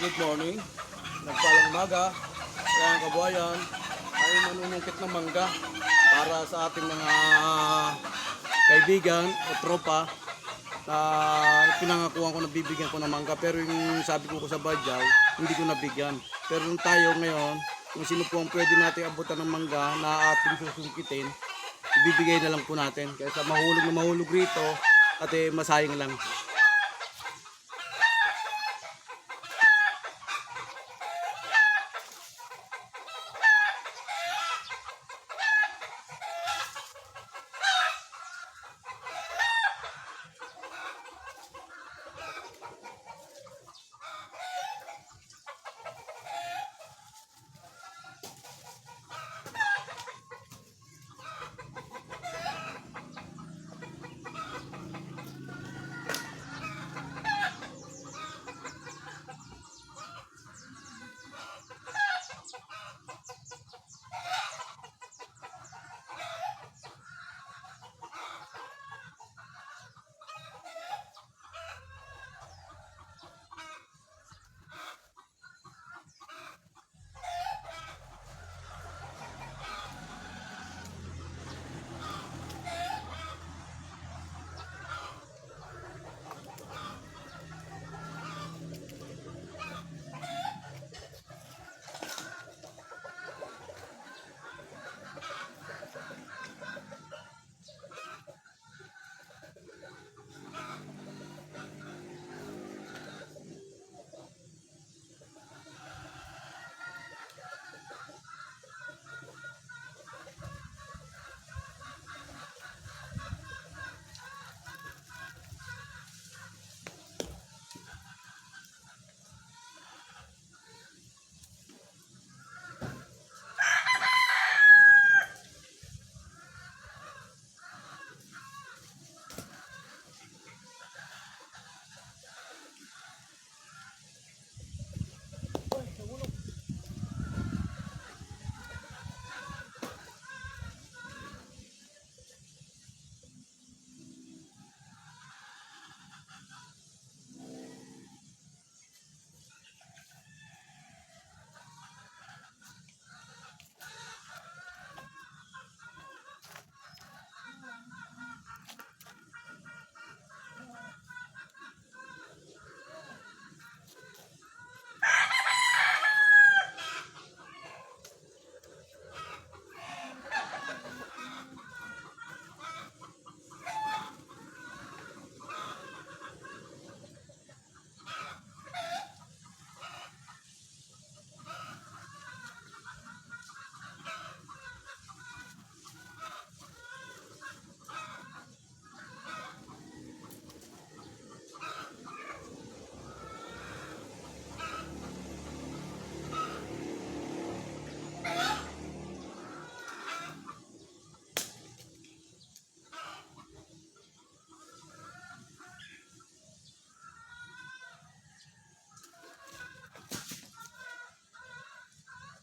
Good morning. Nagpalang umaga. Kaya kabuhayan ay manunungkit ng mangga para sa ating mga kaibigan o tropa na pinangakuan ko na bibigyan ko ng mangga. Pero yung sabi ko sa Badyaw, hindi ko nabigyan. Pero nung tayo ngayon, kung sino po ang pwede natin abutan ng mangga na ating susungkitin, ibibigay na lang po natin. Kaya mahulog na mahulog rito at masayang lang.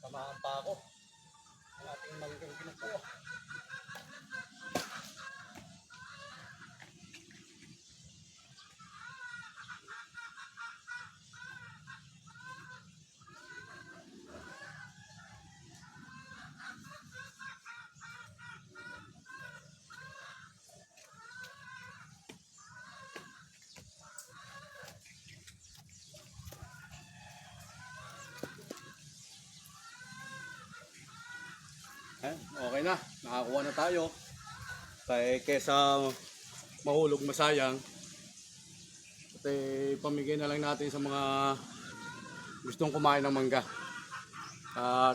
Samahan pa ako ang ating manggang kinukuha. Okay na, nakakuha na tayo. Kaysa mahulog masayang, at pamigay na lang natin sa mga gustong kumain ng mangga.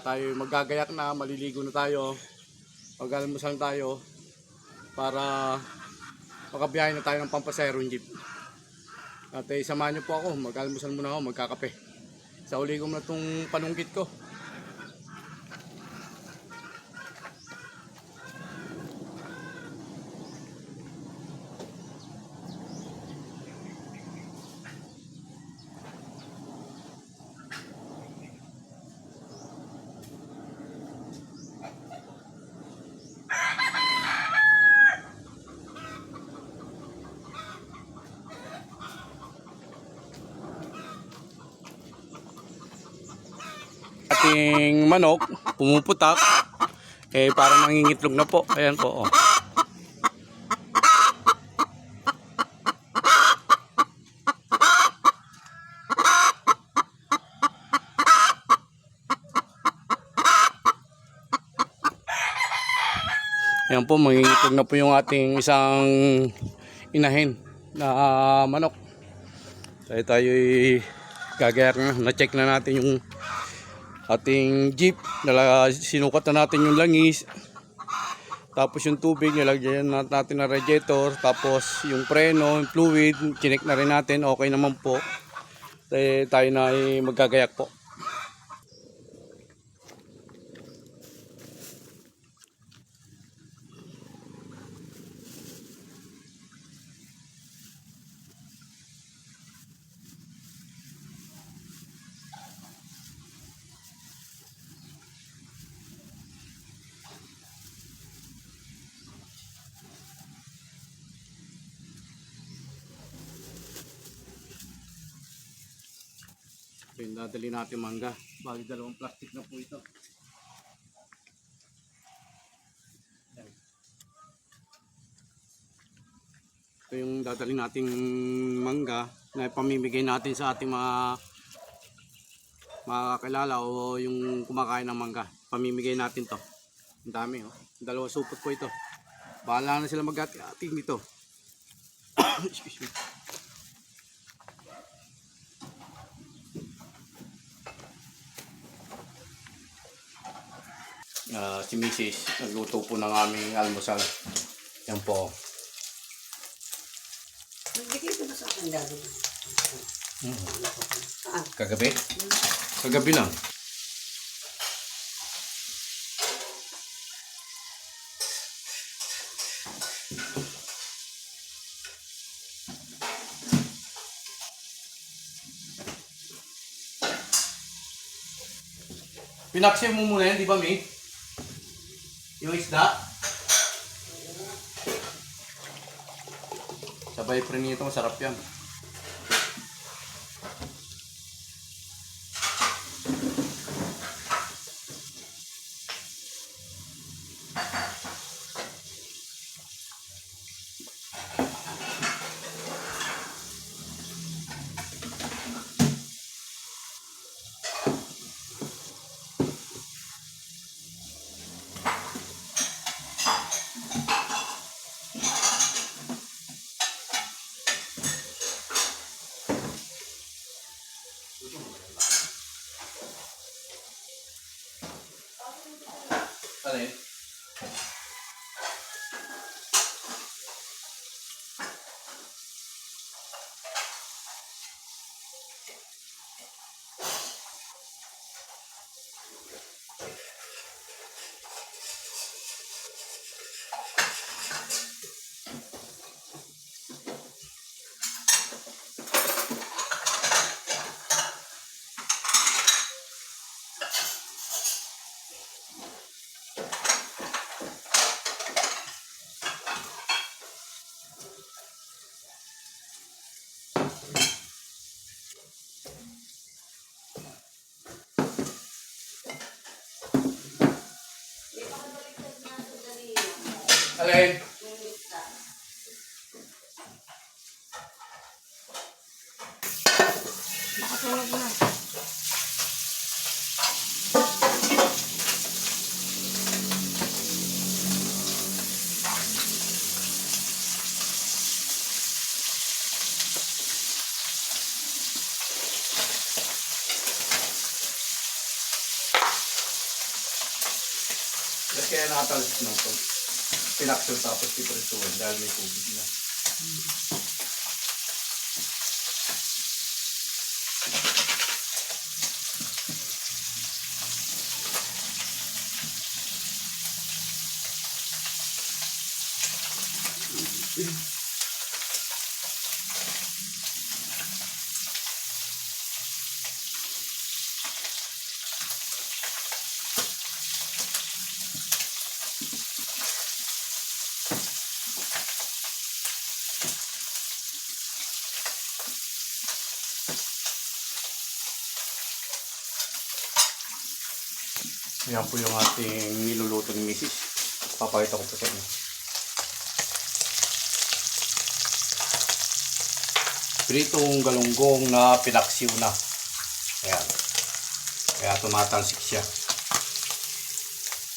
Tayo maggagayak na, maliligo na tayo, mag-almusal tayo para makabiyahe na tayo ng Pampasero jeep. At samahan niyo po ako, mag-almusal muna ako, magkakape. Sa uli ko na itong panungkit ko. ating manok, pumuputak. Parang nangingitlog na po. Ayan po. Oh. Ayan po, mangingitlog na po yung ating isang inahin na manok. Tayo'y gagayak na. Na-check na natin yung ating jeep. Sinukat na natin yung langis. Tapos yung tubig, nilagyan natin na radiator. Tapos yung preno, yung fluid, chinek na rin natin. Okay naman po. Tayo na ay magagayak po. So yung dadali natin mangga. Bali dalawang plastic na po ito. Ito yung dadali nating mangga na pamimigay natin sa ating mga kakilala o yung kumakain ng mangga. Pamimigay natin to. Ang dami oh. Dalawang supot po ito. Bahala na sila mag-ating dito. Excuse me. Si Mrs. nagluto po ng aming almusal. Yan po. Nagbigay ko na sa akin dati. Kagabi? Kagabi lang. Pinaksiw mo muna yan, di ba, Mi? Yung isda. Sabay prinito, masarap yan. Alin? Alin? Nakatulog na. Kaya nakatalis na ito. Pinaksyon tapos ipresuhan dahil may tubig na. Yan po yung ating niluluto ni Mrs. Papakita ko po sa inyo. Pritong galunggong na pinaksiw na. Ayan. Kaya tumatalsik siya.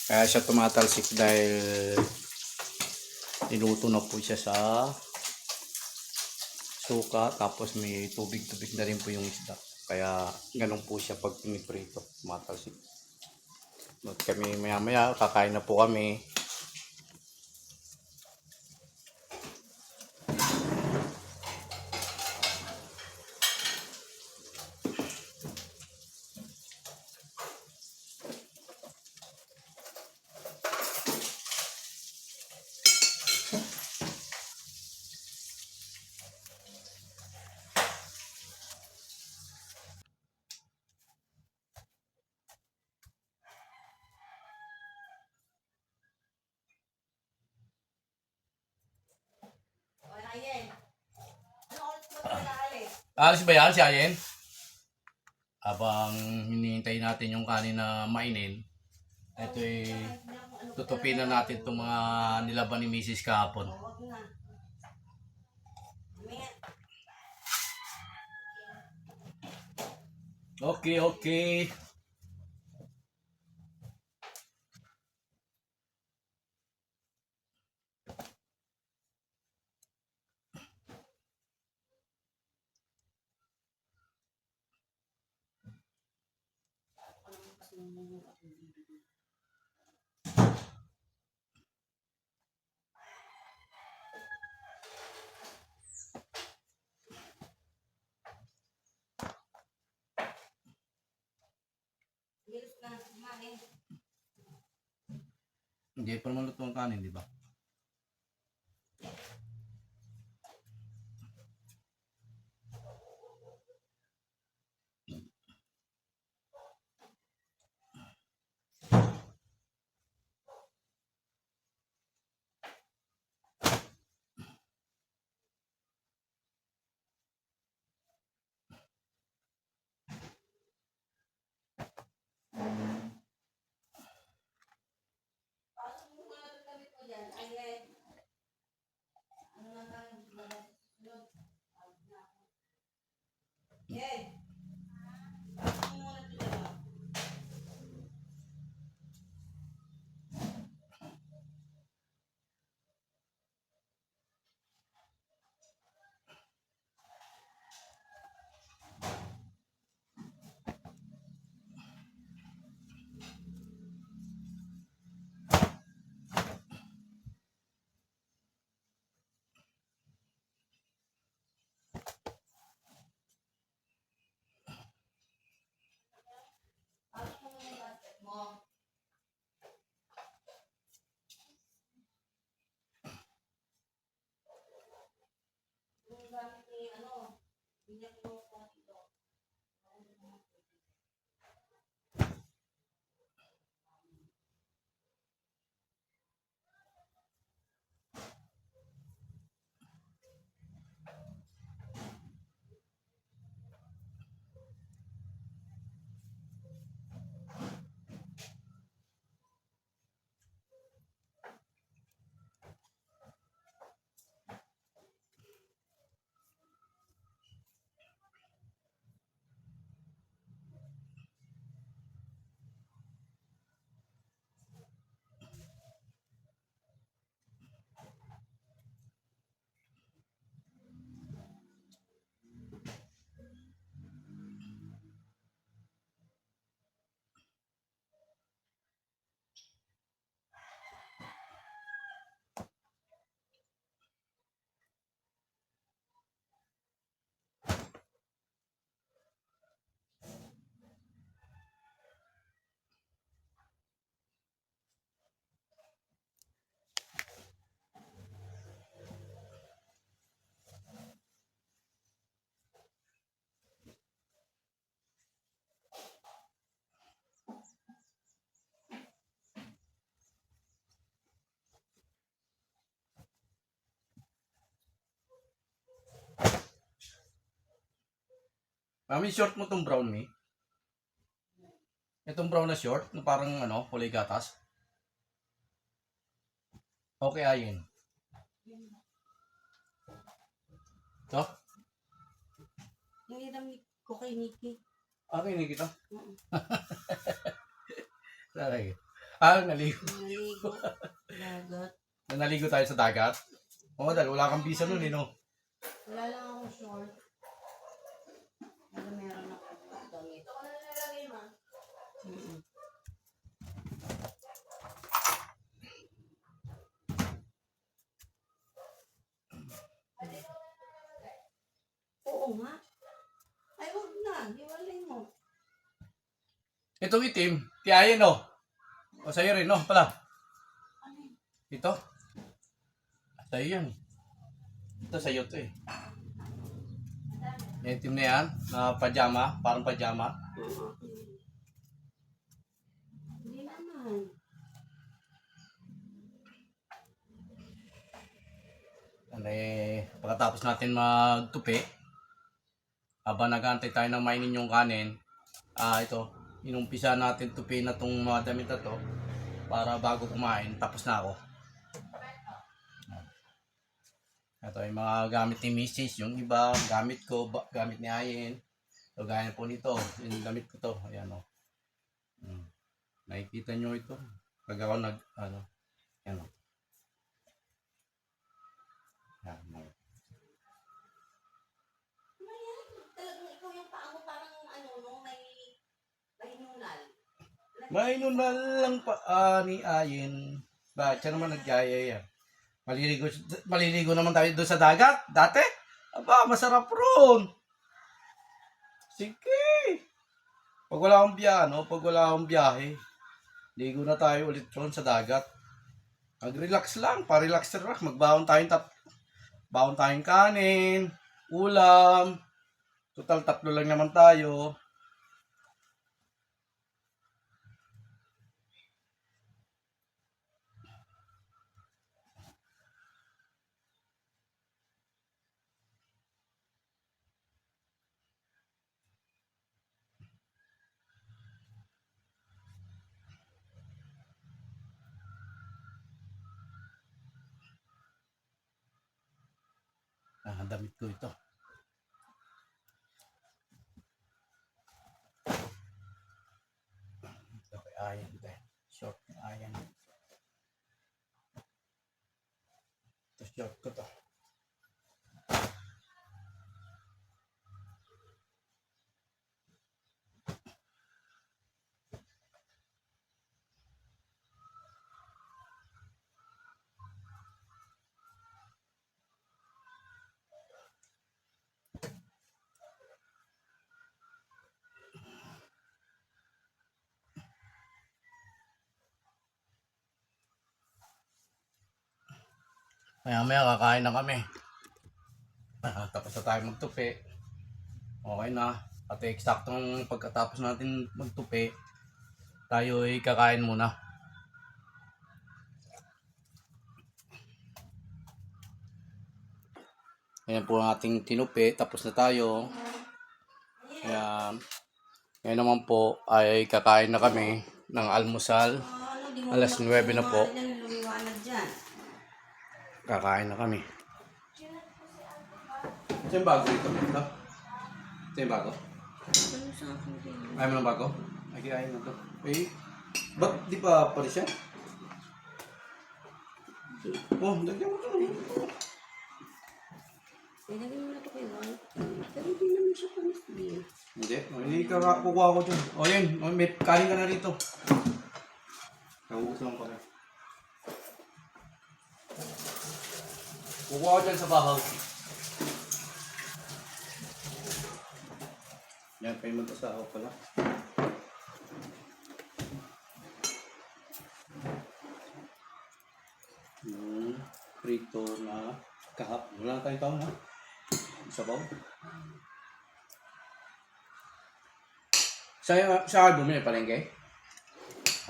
Kaya siya tumatalsik dahil niluto na po siya sa suka. Tapos may tubig-tubig na rin po yung isda. Kaya ganun po siya pag piniprito. Tumatalsik. At kami maya-maya kakain na po kami. Alis ba yan si Ayen? Habang hinihintay natin yung kanin na mainin, ito ay tutupin na natin itong mga nilaban ni Mrs. kahapon. Okay, okay. Hindi pa naman luto ang kanin, di ba? Mami, short mo tong brown, me? Itong brown na short, na parang ano, kulay gatas. Okay, ayin. Ito? Hindi damit ko kay Nikki. Okay, hindi kita. Oo. Saray. Naligo. Naligo. Dagat. Naligo tayo sa dagat. Oo, dahil wala kang visa nun, no? Wala lang akong short. Pero meron ako damit. Ito ko na nalagay, ma. Oo nga. Ay, huwag na. Hiwalay mo. Itong itim, kaya yun, no? O sa'yo rin, no? Pala. Ito? Sa'yo yan. Ito sa'yo to eh. Yung itim na yan, na pajama, parang pajama. Hindi naman. Ano pagkatapos natin magtupi, habang nag-aantay tayo ng mainin yung kanin, ito, inumpisa natin tupi na itong mga damit na to, para bago kumain, tapos na ako. Ito yung mga gamit ni Mrs. Yung iba, gamit ko, gamit ni Ayen. So, gaya po nito, yung gamit ko to. Ayan o. Nakikita nyo ito. Pag ako yan o. Yan, Talagang ikaw yung paa mo parang ano, nung may nunal. Mainon na lang pa ni Ayen. Bakit siya naman nagyaya yan? Maliligo naman tayo doon sa dagat. Dati? Aba, masarap ron. Sige. Pag wala akong biyahe, ligo na tayo ulit ron sa dagat. Mag-relax lang, pa-relax. Magbaon baon tayong kanin, ulam. Total 3 lang naman tayo. Damit ko ito. Okay, ayan. Short na ayan. Ito short ko to. Maya kakain na kami. Tapos na tayo magtupi. Okay na. At eksaktong pagkatapos natin magtupi, tayo ay kakain muna. Ayan po ang ating tinupi. Tapos na tayo. Ayan. Ngayon naman po ay kakain na kami ng almusal. Alas 9 na po. Kakain na kami. Ito yung bago ito. Ito yung bago. Ayaw mo ng bago? Ay, kaya na to. Eh, ba't di pa palis yan? Oh, dagyan mo ito. Ilagay mo na ito kay White. Pero hindi naman siya panis din. Hindi kukuha ko dyan. O yun, may kanin ka na rito. Nagugusto lang pa rin. Kukuha ko dyan sa bahaw. Yan, payment sa ako pala. Prito na kahap. Wala na tayong taon ha. Sabaw. Sa bumili palengke?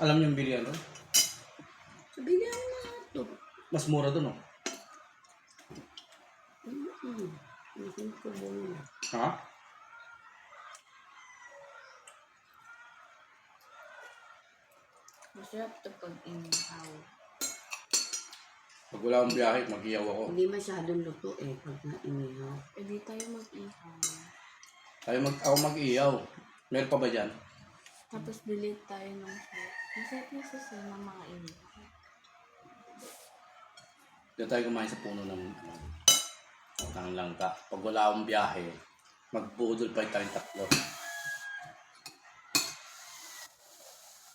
Alam niyo yung bilihan doon? Sabihin niya na ito. Mas mura doon, no? Nasin ko muna. Ha? Masarap ito pag inihaw. Pag wala akong biyahe, mag-iyaw ako. Hindi masyadong luto eh pag inihaw. Eh, di tayo mag-ihaw. Ako mag-iyaw. Meron pa ba dyan? Tapos bili tayo ng short. Masarap na sa ng mga ihaw. Dito tayo kumain sa puno ng langka. Pag wala akong biyahe, magbudol pa tayong tatlo.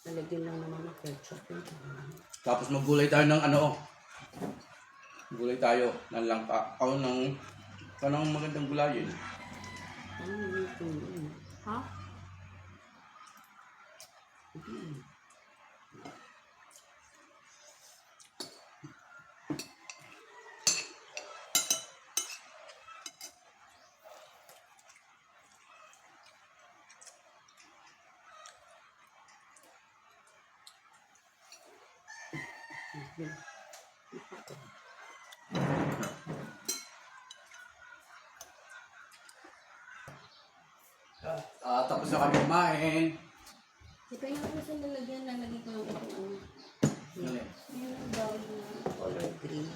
Nalagyan lang naman ng ketchup yun. Tapos maggulay tayo ng gulay tayo ng langka. Anong magandang gulayin? Ano nilito yun? Ha? Tapos na kami kumain. Di pa yung sa lalagyan, lalagyan ko lang ito ano. Ano Yun ang bawal na color green.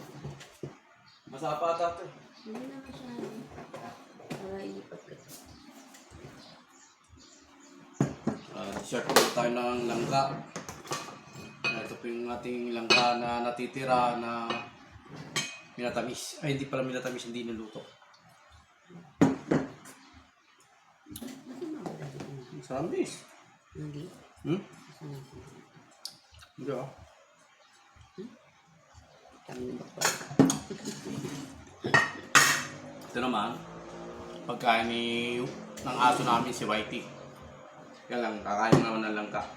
Masapa ata ito. Hindi na masyado. Para ilipat ko. T-shirt po tayo ng langka. Ito po yung ating langka na natitira na minatamis. Ay, hindi pala minatamis, hindi niluto. Samis. Hindi. Hindi ah. Kami na ba? Ito naman, pagkain ng aso namin si Whitey. Kaya lang, kakain naman ng langka.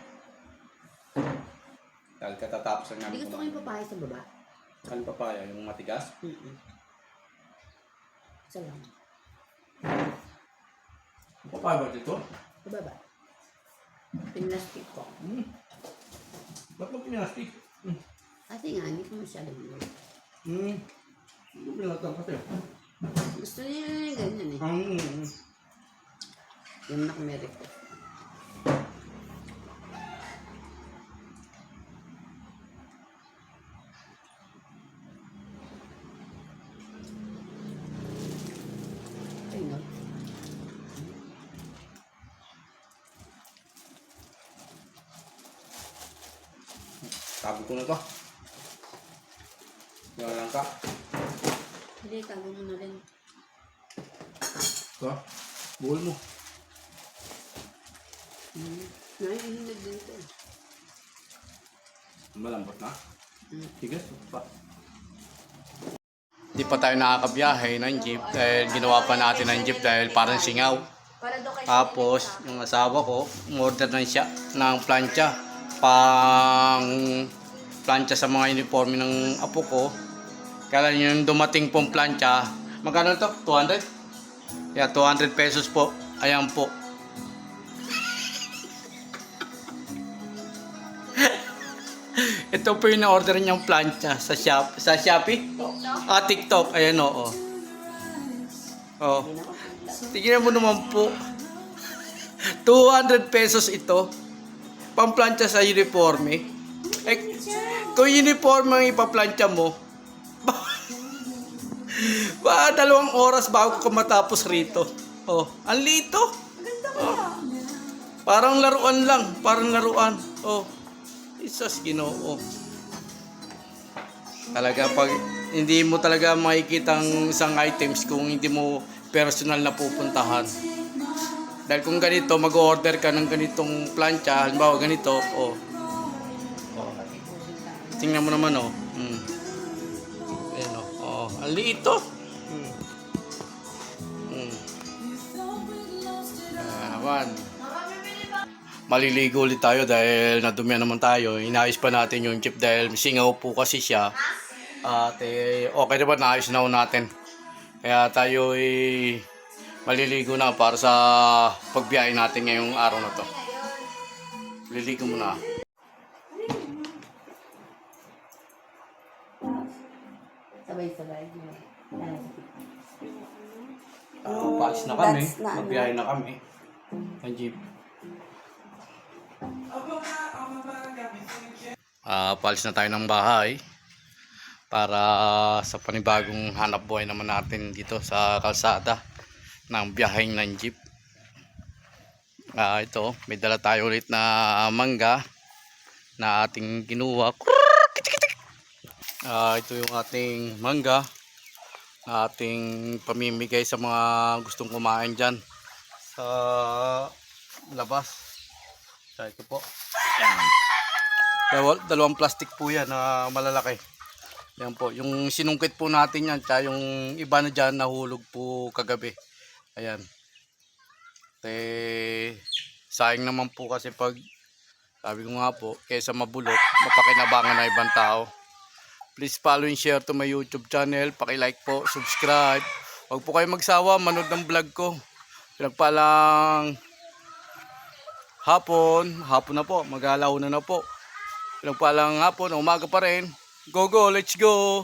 Dahil katatapos lang Hindi namin gusto ko yung papaya sa baba. Ano papaya? Yung matigas? Isa lang. Papaya ba dito? Sa baba. Pinlastic ko. Ba't mo pinastik? Kasi nga, hindi ko masyadong yun. Ano pinatang kasi? Gusto niya yung ganyan eh. Yung nakameriko. Ayun. Tago ko na to. Yung langka. Hindi, tago mo na rin. Ito. Buhol mo. Naihinag din ito. Malambot na. Tigas pa. Di pa tayo nakakabiyahe ng jeep dahil ginawa pa natin ng jeep dahil parang singaw. Tapos yung asawa ko, umorder na siya ng plancha. Pang plancha sa mga uniforme ng apo ko. Kaya yung dumating pong plancha, magkano to? 200? Yeah, 200 pesos po. Ayan po. Ito po yung na-order niyang plancha sa Shopee? TikTok. Ayan o. Oh. Tingnan mo naman po. 200 pesos ito. Pamplantsa sa uniforme. Eh, kung uniforme ang ipaplantsa mo, ba 2 oras bago ka matapos rito. Oh, ang lito. Oh. Parang laruan lang. Parang laruan. Oh. Isas Ginoo. Talaga pag hindi mo talaga makikita ang isang items kung hindi mo personal na pupuntahan. Dahil kung ganito, mag-order ka ng ganitong plancha, halimbawa ganito, oh. Tingnan mo naman, oh. Ayan, oh. Ang liit, oh. Naman. Maliligo ulit tayo dahil nadumihan naman tayo. Inayos pa natin yung jeep dahil singaw po kasi siya. At okay naman, naayos na ho natin. Kaya tayo maliligo na para sa pagbiyahe natin ngayong araw na to. Liligo muna. Sabay-sabay. Paalis na kami. That's na, Magbiyahe na kami. Ang jeep. Paalis na tayo ng bahay para sa panibagong hanap buhay naman natin dito sa kalsada ng biyaheng ng jeep. Ito, may dala tayo ulit na mangga na ating kinuha. Ito yung ating mangga na ating pamimigay sa mga gustong kumain dyan sa labas. So, ito po. Dalawang plastic po yan na malalaki. Yan po. Yung sinungkit po natin yan. Tsaka yung iba na dyan nahulog po kagabi. Ayan. Sayang naman po kasi pag sabi ko nga po, kaysa mabulok, mapakinabangan na ibang tao. Please follow and share to my YouTube channel. Paki-like po, subscribe. Huwag po kayo magsawa manood ng vlog ko. Pinagpalang hapon na po, mag-alauna na po. Pinagpalang hapon, umaga pa rin. Go, let's go!